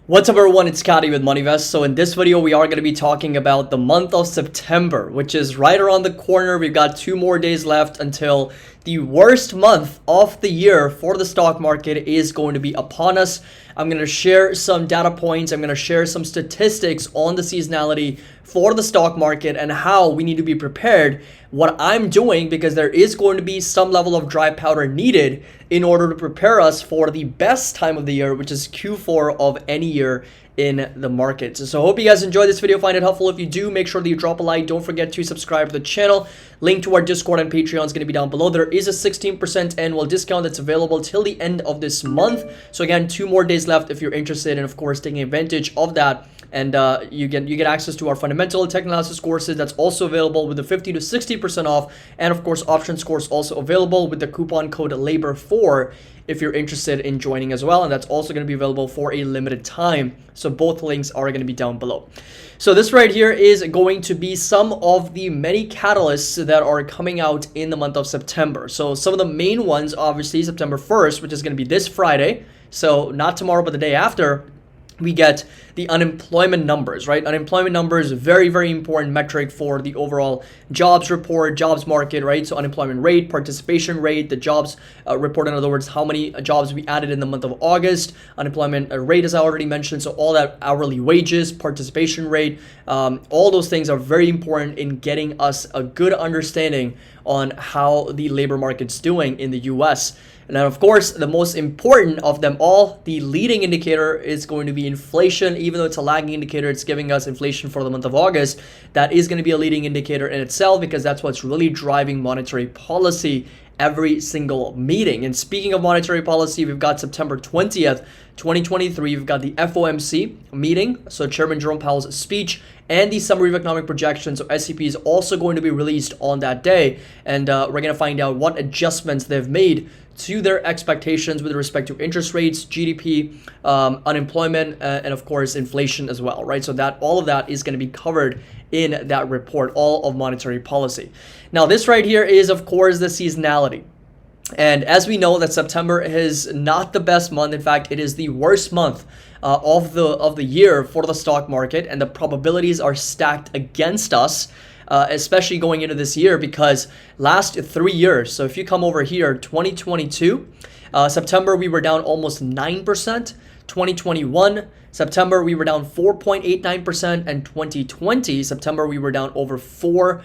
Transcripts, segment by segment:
What's up everyone, it's Scotty with MoneyVest. So in this video, we are going to be talking about the month of September, which is right around the corner. We've got 2 more days left until the worst month of the year for the stock market is going to be upon us. I'm going to share some data points. I'm going to share some statistics on the seasonality for the stock market and how we need to be prepared. What I'm doing, because there is going to be some level of dry powder needed in order to prepare us for the best time of the year, which is Q4 of any year in the market. So I hope you guys enjoyed this video, find it helpful. If you do, make sure that you drop a like. Don't forget to subscribe to the channel. Link to our Discord and Patreon is going to be down below. There is a 16% annual discount that's available till the end of this month. So again, 2 more days left if you're interested, and of course taking advantage of that. And you get access to our fundamental and tech analysis courses. That's also available with the 50 to 60% off, and of course options course also available with the coupon code LABOR4 if you're interested in joining as well, and that's also going to be available for a limited time. So both links are going to be down below. So this right here is going to be some of the many catalysts that are coming out in the month of September. So some of the main ones, obviously September 1st, which is going to be this Friday, so not tomorrow but the day after. We get the unemployment numbers, right? Unemployment numbers, very, very important metric for the overall jobs report, jobs market, right? So unemployment rate, participation rate, the jobs report, in other words, how many jobs we added in the month of August, unemployment rate, as I already mentioned. So all that, hourly wages, participation rate, all those things are very important in getting us a good understanding on how the labor market's doing in the US. And then, of course, the most important of them all, the leading indicator, is going to be inflation. Even though it's a lagging indicator, it's giving us inflation for the month of August. That is going to be a leading indicator in itself, because that's what's really driving monetary policy every single meeting. And speaking of monetary policy, we've got September 20th, 2023. We've got the FOMC meeting, so Chairman Jerome Powell's speech, and the summary of economic projections. So SEP is also going to be released on that day, and we're going to find out what adjustments they've made to their expectations with respect to interest rates, GDP, unemployment, and of course inflation as well, right? So that all of that is going to be covered in that report, all of monetary policy. Now this right here is of course the seasonality. And as we know that September is not the best month. In fact, it is the worst month of the year for the stock market, and the probabilities are stacked against us. Especially going into this year, because last 3 years, so if you come over here, 2022, September, we were down almost 9%. 2021, September, we were down 4.89%. And 2020, September, we were down over 4%.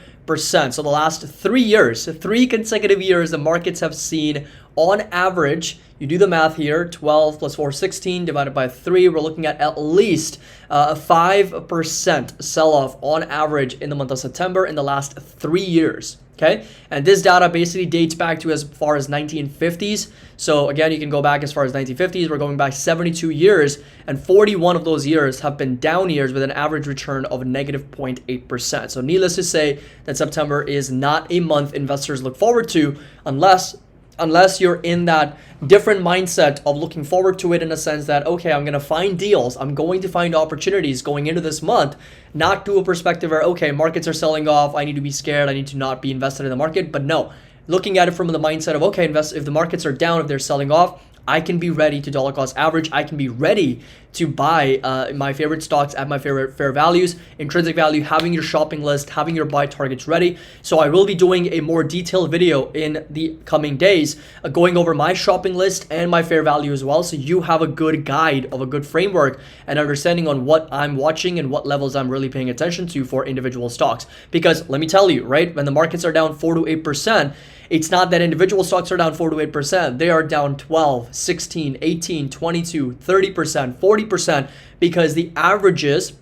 So the last 3 years, 3 consecutive years, the markets have seen, on average, you do the math here, 12 plus 4, 16 divided by 3. We're looking at least a 5% sell-off on average in the month of September in the last 3 years. Okay, and this data basically dates back to as far as 1950s. So again, you can go back as far as 1950s. We're going back 72 years, and 41 of those years have been down years with an average return of negative 0.8%. So needless to say that September is not a month investors look forward to unless you're in that different mindset of looking forward to it, in a sense that, okay, I'm going to find deals, I'm going to find opportunities going into this month, not to a perspective where, okay, markets are selling off, I need to be scared, I need to not be invested in the market. But no, looking at it from the mindset of, okay, if the markets are down, if they're selling off, I can be ready to dollar cost average. I can be ready to buy my favorite stocks at my favorite fair values, intrinsic value, having your shopping list, having your buy targets ready. So I will be doing a more detailed video in the coming days, going over my shopping list and my fair value as well. So you have a good guide of a good framework and understanding on what I'm watching and what levels I'm really paying attention to for individual stocks. Because let me tell you, right, when the markets are down 4 to 8%, it's not that individual stocks are down 4 to 8%. They are down 12, 16, 18, 22, 30%, 40%, because the averages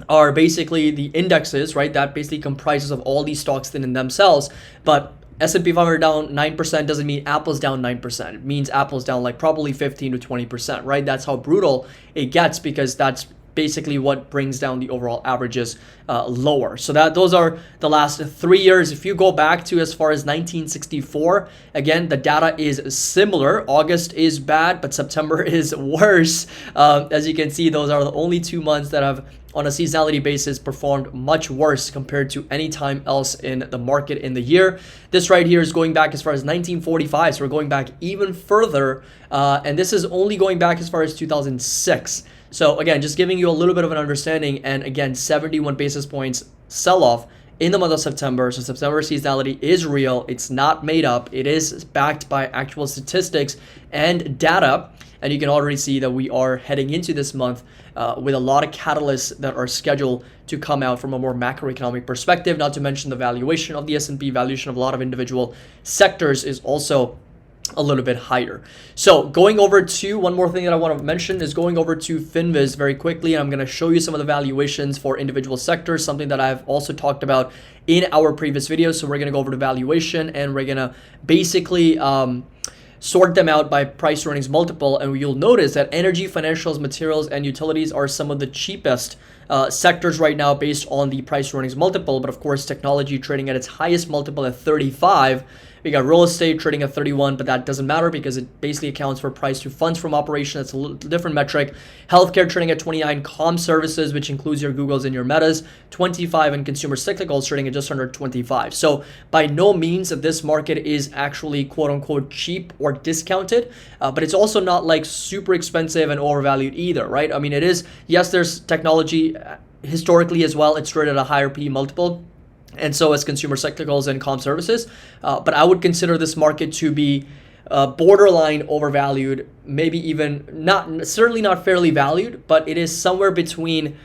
are basically the indexes, right? That basically comprises of all these stocks in themselves. But S&P 500 down 9% doesn't mean Apple's down 9%. It means Apple's down like probably 15 to 20%, right? That's how brutal it gets, because that's basically what brings down the overall averages lower. So those are the last 3 years. If you go back to as far as 1964, again, the data is similar. August is bad, but September is worse. As you can see, those are the only 2 months that have, on a seasonality basis, performed much worse compared to any time else in the market in the year. This right here is going back as far as 1945, so we're going back even further, and this is only going back as far as 2006. So again, just giving you a little bit of an understanding, and again, 71 basis points sell-off in the month of September. So September seasonality is real. It's not made up. It is backed by actual statistics and data. And you can already see that we are heading into this month with a lot of catalysts that are scheduled to come out from a more macroeconomic perspective, not to mention the valuation of the S&P, valuation of a lot of individual sectors is also a little bit higher. So going over to one more thing that I want to mention is going over to Finviz very quickly. And I'm going to show you some of the valuations for individual sectors, something that I've also talked about in our previous videos. So we're going to go over to valuation, and we're going to basically sort them out by price earnings multiple, and you'll notice that energy, financials, materials, and utilities are some of the cheapest sectors right now based on the price earnings multiple. But of course, technology trading at its highest multiple at 35. We got real estate trading at 31, but that doesn't matter because it basically accounts for price to funds from operation. That's a little different metric. Healthcare trading at 29, comm services, which includes your Googles and your Metas, 25, and consumer cyclicals trading at just under 25. So by no means that this market is actually quote unquote cheap or discounted, but it's also not like super expensive and overvalued either, right? I mean, it is, yes, there's technology historically as well. It's traded at a higher P multiple, and so as consumer cyclicals and comm services. But I would consider this market to be borderline overvalued, maybe even certainly not fairly valued, but it is somewhere between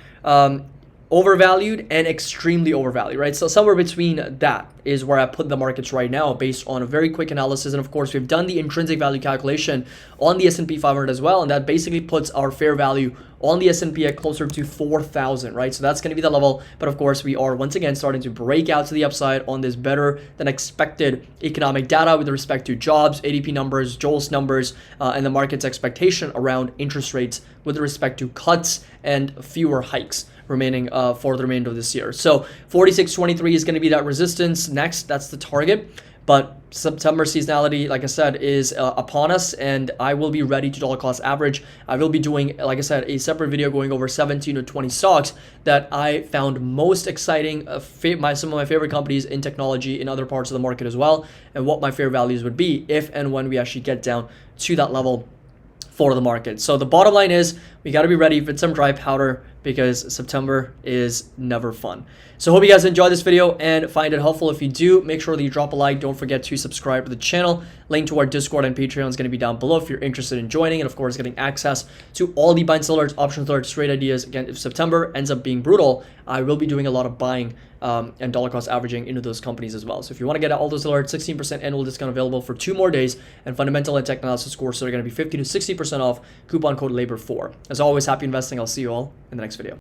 overvalued and extremely overvalued, right? So somewhere between that is where I put the markets right now based on a very quick analysis. And of course, we've done the intrinsic value calculation on the S&P 500 as well. And that basically puts our fair value on the S&P at closer to 4,000, right? So that's going to be the level. But of course, we are once again starting to break out to the upside on this better than expected economic data with respect to jobs, ADP numbers, JOLTS numbers, and the market's expectation around interest rates with respect to cuts and fewer hikes remaining for the remainder of this year. So 46.23 is going to be that resistance next. That's the target. But September seasonality, like I said, is upon us, and I will be ready to dollar cost average. I will be doing, like I said, a separate video going over 17 or 20 stocks that I found most exciting, some of my favorite companies in technology in other parts of the market as well, and what my fair values would be if and when we actually get down to that level for the market. So the bottom line is we got to be ready for some dry powder because September is never fun. So hope you guys enjoyed this video and find it helpful. If you do, make sure that you drop a like. Don't forget to subscribe to the channel. Link to our Discord and Patreon is going to be down below if you're interested in joining, and of course getting access to all the buy and sell alerts, options alerts, trade ideas. Again, if September ends up being brutal, I will be doing a lot of buying and dollar cost averaging into those companies as well. So if you want to get all those alerts, 16% annual discount available for 2 more days, and fundamental and tech analysis courses are going to be 50 to 60% off. Coupon code LABOR4. As always, happy investing. I'll see you all in the next video.